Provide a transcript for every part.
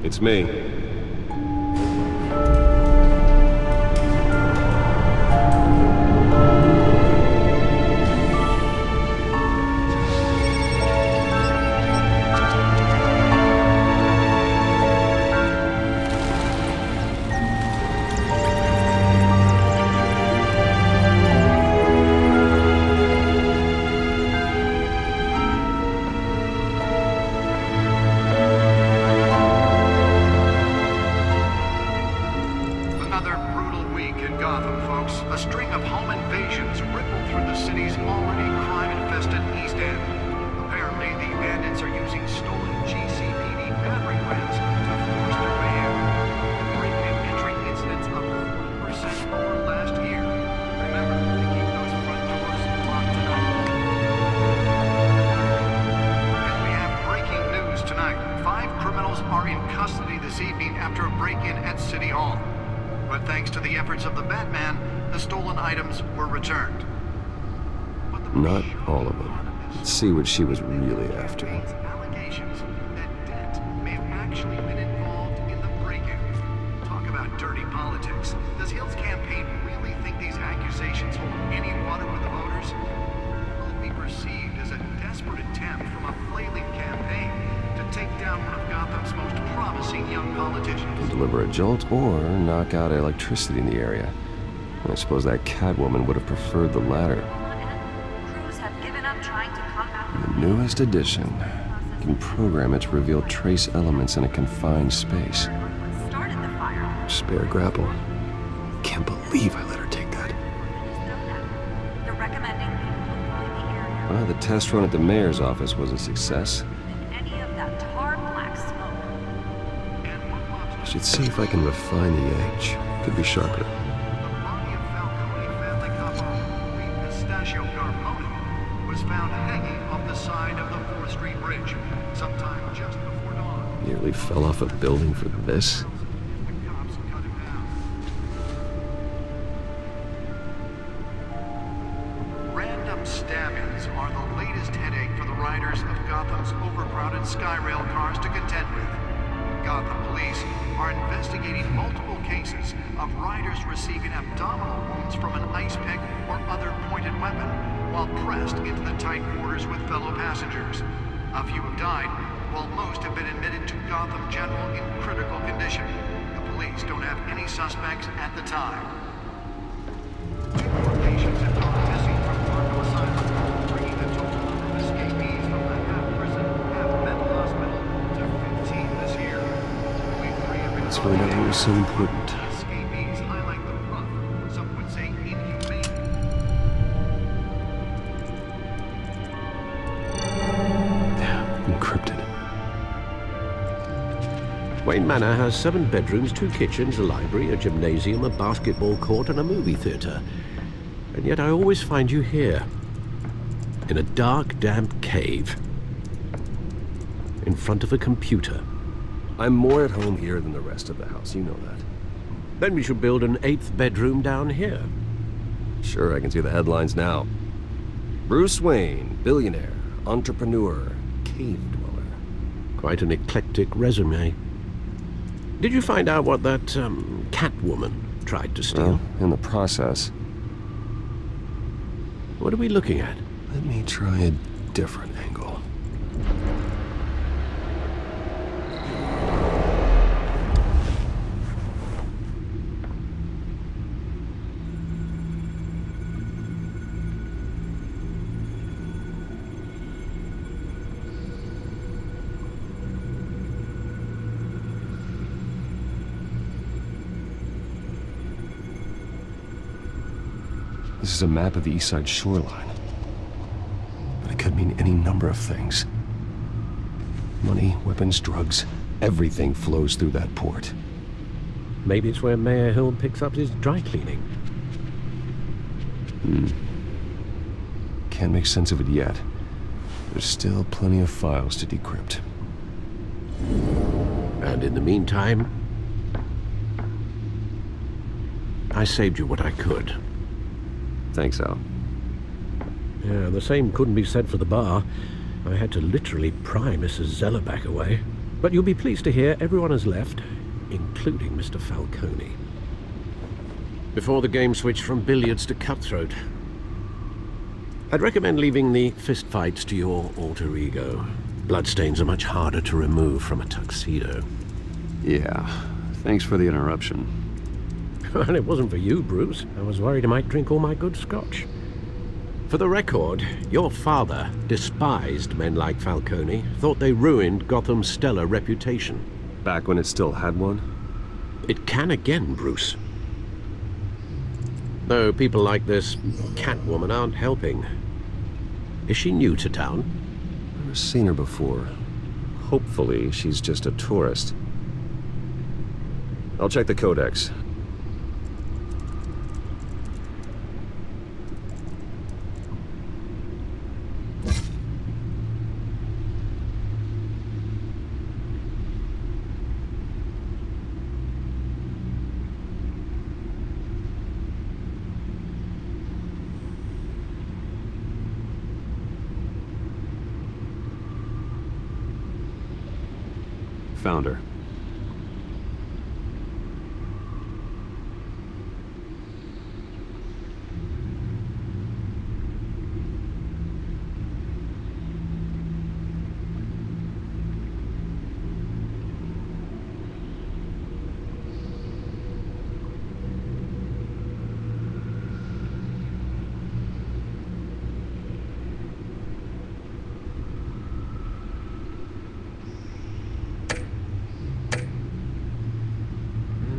It's me. Not all of them. Let's see what she was really after. Allegations that Dent may have actually been involved in the break-in. Talk about dirty politics. Does Hill's campaign really think these accusations hold any water with the voters? Will it be perceived as a desperate attempt from a flailing campaign to take down one of Gotham's most promising young politicians? To deliver a jolt or knock out electricity in the area. I suppose that Catwoman would have preferred the latter. The newest edition can program it to reveal trace elements in a confined space. Spare grapple. Can't believe I let her take that. Well, the test run at the mayor's office was a success. I should see if I can refine the edge. Could be sharper. Nearly fell off a building for this. Random stabbings are the latest headache for the riders of Gotham's overcrowded Skyrail cars to contend with. Gotham police are investigating multiple cases of riders receiving abdominal wounds from an ice pick or other pointed weapon while pressed into the tight quarters with fellow passengers. A few have died, while most have been admitted to Gotham General in critical condition. The police don't have any suspects at the time. 2 more patients have gone missing from Arkham Asylum, bringing the total number of escapees from the half-prison, half-mental hospital to 15 this year. Only 3 have been Let's find out what was so important. Escapees highlight the rough, some would say inhumane. Encrypted. Wayne Manor has 7 bedrooms, 2 kitchens, a library, a gymnasium, a basketball court, and a movie theater. And yet I always find you here, in a dark, damp cave, in front of a computer. I'm more at home here than the rest of the house, you know that. Then we should build an 8th bedroom down here. Sure, I can see the headlines now. Bruce Wayne, billionaire, entrepreneur, cave dweller. Quite an eclectic resume. Did you find out what that, Catwoman tried to steal? Well, in the process. What are we looking at? Let me try a different angle. This is a map of the East Side shoreline. But it could mean any number of things. Money, weapons, drugs, everything flows through that port. Maybe it's where Mayor Hill picks up his dry cleaning. Can't make sense of it yet. There's still plenty of files to decrypt. And in the meantime, I saved you what I could. Thanks, Al. Yeah, the same couldn't be said for the bar. I had to literally pry Mrs. Zeller back away. But you'll be pleased to hear everyone has left, including Mr. Falcone. Before the game switched from billiards to cutthroat. I'd recommend leaving the fistfights to your alter ego. Bloodstains are much harder to remove from a tuxedo. Yeah, thanks for the interruption. Well, it wasn't for you, Bruce. I was worried I might drink all my good scotch. For the record, your father despised men like Falcone, thought they ruined Gotham's stellar reputation. Back when it still had one? It can again, Bruce. Though people like this Catwoman aren't helping. Is she new to town? I've seen her before. Hopefully, she's just a tourist. I'll check the codex. Found her.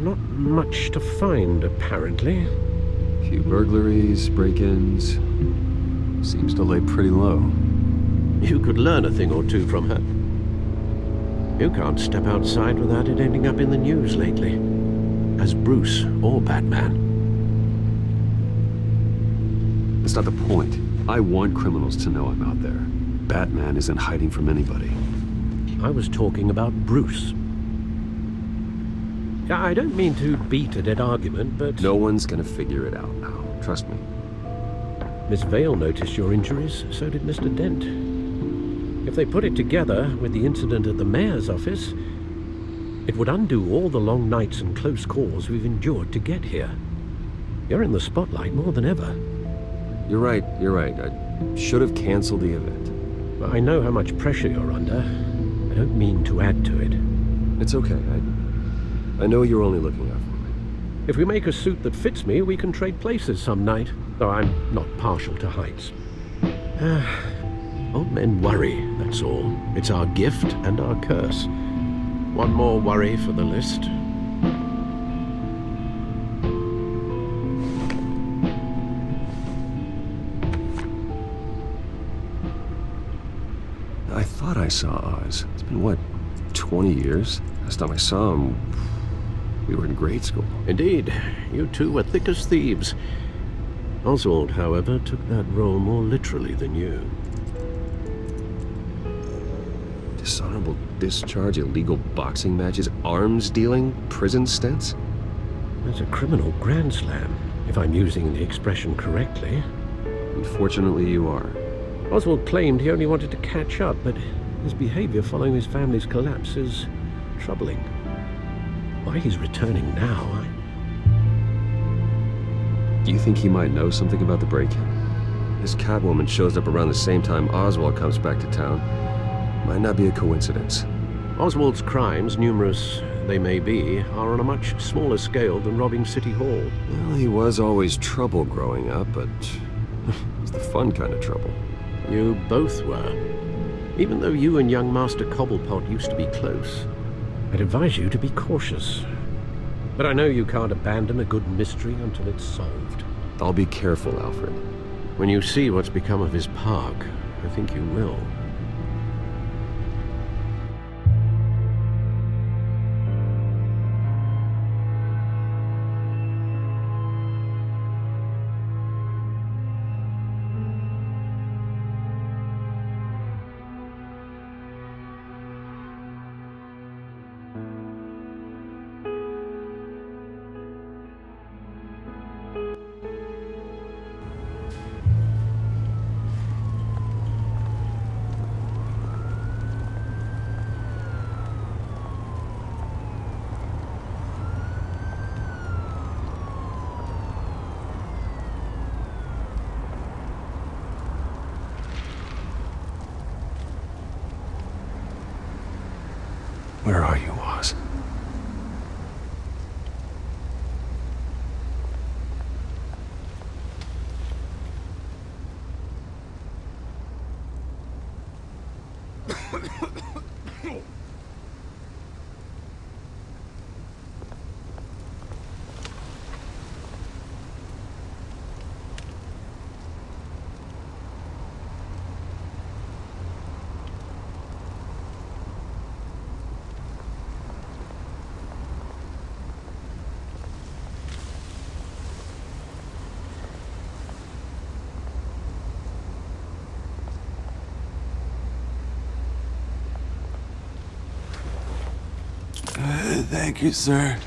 Not much to find, apparently. Few burglaries, break-ins. Seems to lay pretty low. You could learn a thing or two from her. You can't step outside without it ending up in the news lately. As Bruce or Batman. That's not the point. I want criminals to know I'm out there. Batman isn't hiding from anybody. I was talking about Bruce. I don't mean to beat a dead argument, but... No one's gonna figure it out now. Trust me. Miss Vale noticed your injuries, so did Mr. Dent. If they put it together with the incident at the mayor's office, it would undo all the long nights and close calls we've endured to get here. You're in the spotlight more than ever. You're right. I should have canceled the event. I know how much pressure you're under. I don't mean to add to it. It's okay. I know you're only looking out for me. If we make a suit that fits me, we can trade places some night, though I'm not partial to heights. Old men worry, that's all. It's our gift and our curse. One more worry for the list. I thought I saw Oz. It's been, what, 20 years? Last time I saw him, we were in grade school. Indeed, you two were thick as thieves. Oswald, however, took that role more literally than you. Dishonorable discharge, illegal boxing matches, arms dealing, prison stints? That's a criminal grand slam, if I'm using the expression correctly. Unfortunately, you are. Oswald claimed he only wanted to catch up, but his behavior following his family's collapse is troubling. Why he's returning now, Do you think he might know something about the break-in? This Catwoman shows up around the same time Oswald comes back to town. Might not be a coincidence. Oswald's crimes, numerous they may be, are on a much smaller scale than robbing City Hall. Well, he was always trouble growing up, but it was the fun kind of trouble. You both were. Even though you and young Master Cobblepot used to be close. I'd advise you to be cautious. But I know you can't abandon a good mystery until it's solved. I'll be careful, Alfred. When you see what's become of his park, I think you will. Where are you, Oz? Thank you, sir.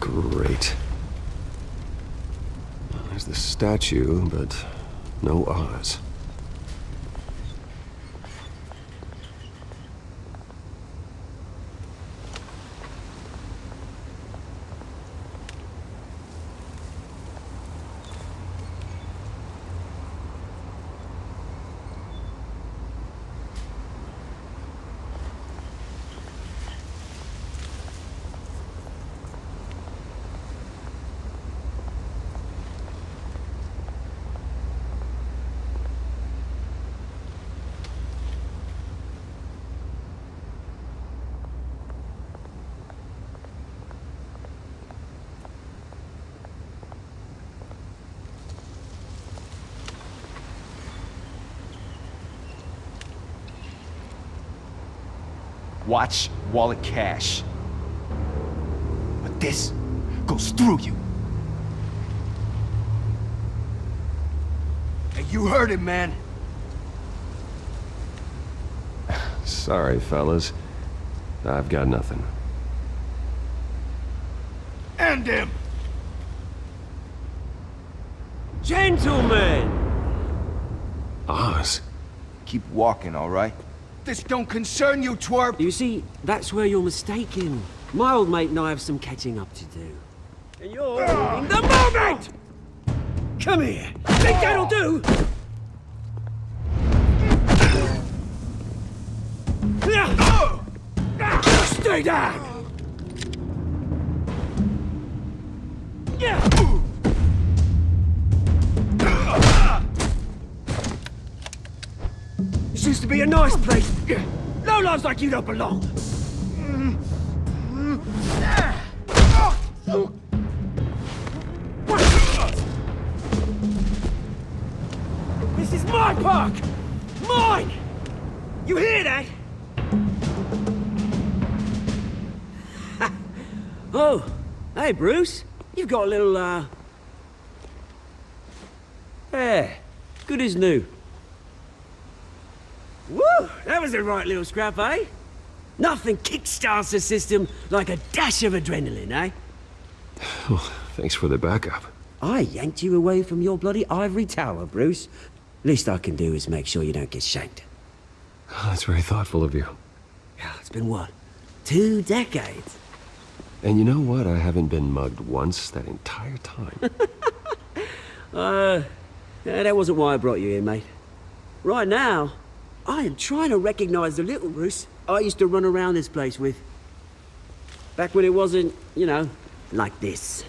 Great. There's the statue, but no Oz. Watch wallet cash. But this goes through you. Hey, you heard him, man. Sorry, fellas. I've got nothing. End him! Gentlemen! Oz? Keep walking, all right? This don't concern you, twerp! You see, that's where you're mistaken. My old mate and I have some catching up to do. And you're in the moment! Come here. Think that'll do? Stay down! This used to be a nice place. Lowlifes like you don't belong. This is my park! Mine! You hear that? Oh, hey, Bruce. You've got a little, Yeah, good as new. Woo! That was a right little scrap, eh? Nothing kickstarts the system like a dash of adrenaline, eh? Oh, thanks for the backup. I yanked you away from your bloody ivory tower, Bruce. Least I can do is make sure you don't get shanked. Oh, that's very thoughtful of you. Yeah, it's been what? 2 decades? And you know what? I haven't been mugged once that entire time. That wasn't why I brought you here, mate. Right now, I am trying to recognize the little Bruce I used to run around this place with. Back when it wasn't, you know, like this.